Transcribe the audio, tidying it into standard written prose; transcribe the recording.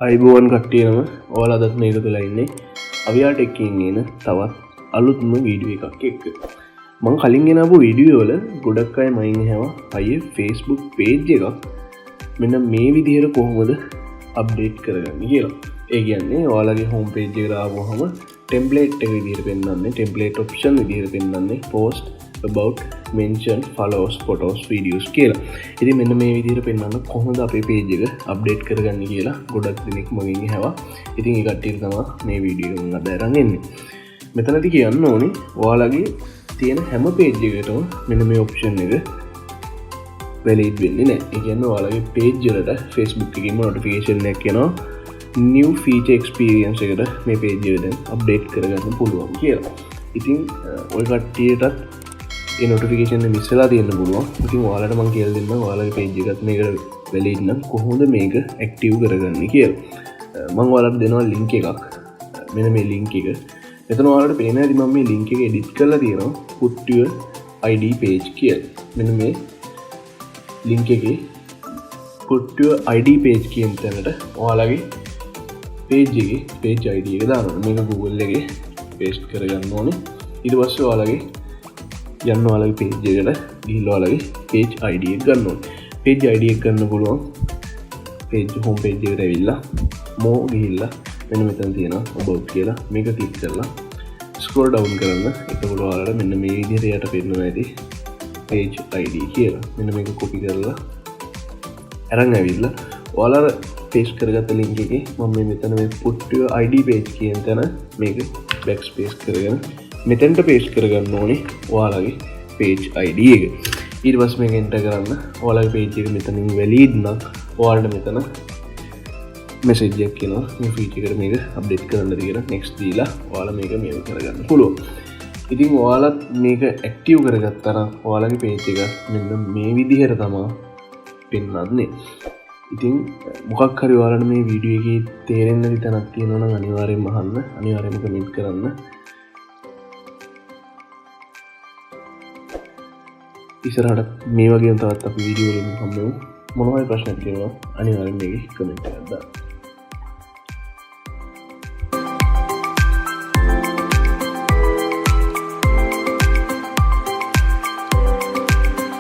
අයිබෝවන් කට්ටියනම ඔයාලා අදත් මේක තුලා ඉන්නේ අවියාට එක්කින් එන තවත් අලුත්ම වීඩියෝ එකක් එක්ක. මම කලින් ගෙනාවු වීඩියෝ වල ගොඩක් අය මයින් හැවා අයියේ Facebook page එකක් මෙන්න මේ විදිහට කොහොමද අප්ඩේට් කරගන්නේ කියලා. ඒ කියන්නේ ඔයාලගේ home page එකට ආවම template එක විදිහට පෙන්නන්නේ, template option විදිහට පෙන්නන්නේ post about mention follows photos videos කියලා. ඉතින් මෙන්න මේ විදිහට පෙන්නන්න කොහොමද අපේ page එක අප්ඩේට් කරගන්නේ කියලා ගොඩක් දෙනෙක් මගෙන් ඇහුවා. ඉතින් ඒ කට්ටියට තමයි මේ වීඩියෝ එක මම අරන් එන්නේ. මෙතනදී කියන්න ඕනේ ඔයාලගේ තියෙන හැම page එකකටම මෙන්න මේ option එක valid වෙන්නේ නැහැ. ඒ කියන්නේ ඔයාලගේ page වලට Facebook එකකින්ම notification එකක් එනවා new feature experience එකට මේ page එක දැන් අප්ඩේට් කරගන්න පුළුවන් කියලා. ඉතින් ඔය කට්ටියටත් ඒ notification එක මිස් වෙලා තියෙන්න පුළුවන්. ඉතින් ඔයාලට මම කියලා දෙන්නම් ඔයාලගේ page එකත් මේකට valid නම් කොහොමද මේක active කරගන්නේ කියලා. මම ඔයාලට දෙනවා link එකක්. මෙන්න මේ link එක. මෙතන ඔයාලට පේන හැටි මම මේ link එක edit කරලා තියෙනවා PutYourIDPage කියලා. මෙන්න මේ link එකේ PutYourIDPage කියන තැනට ඔයාලගේ page එකේ page ID එක දාන්න. මේක Google එකේ paste කරගන්න ඕනේ. ඊට පස්සේ ඔයාලගේ යන්න ඔයාලගේ page එකට ගිහිල්ලා ඔයාලගේ page ID එක ගන්න ඕනේ. page ID එක ගන්න පුළුවන් page home page එකට ඇවිල්ලා more ගිහිල්ලා මෙන්න මෙතන තියෙනවා about කියලා මේක ක්ලික් කරලා scroll down කරන්න. එතකොට ඔයාලට මෙන්න මේ විදිහට යට පෙන්නනවා ඇති page ID කියලා. මෙන්න මේක copy කරලා අරන් ඇවිල්ලා ඔයාලා paste කරගත්ත link එකේ මම මේ මෙතන මේ PutYourIDPage කියන තැන මේක backspace කරගෙන මෙතෙන්ට paste කරගන්න ඕනේ ඔයාලගේ page ID එක. ඊට පස්සේ මේක enter කරන්න. ඔයාලගේ page එක මෙතනින් valid නම් ඔයාලට මෙතන message එකක් එනවා මේ feature එකට මේක update කරන්න කියලා. next දීලා ඔයාලා මේක මේව කරගන්න පුළුවන්. ඉතින් ඔයාලත් මේක active කරගත්තා නම් ඔයාලගේ page එක මෙන්න මේ විදිහට තමයි පෙන්වන්නේ. ඉතින් මොකක් හරි ඔයාලට මේ වීඩියෝ එකේ තේරෙන්න නැති තැනක් තියෙනවා නම් අනිවාර්යෙන්ම අහන්න. අනිවාර්යෙන්ම comment කරන්න. ඉස්සරහට මේ වගේ තවත් අපි වීඩියෝ වලින් හම්බෙමු. මොනවා හරි ප්‍රශ්නයක් තියෙනවා අනිවාර්යෙන් මේකේ කමෙන්ට් එකක් දාන්න.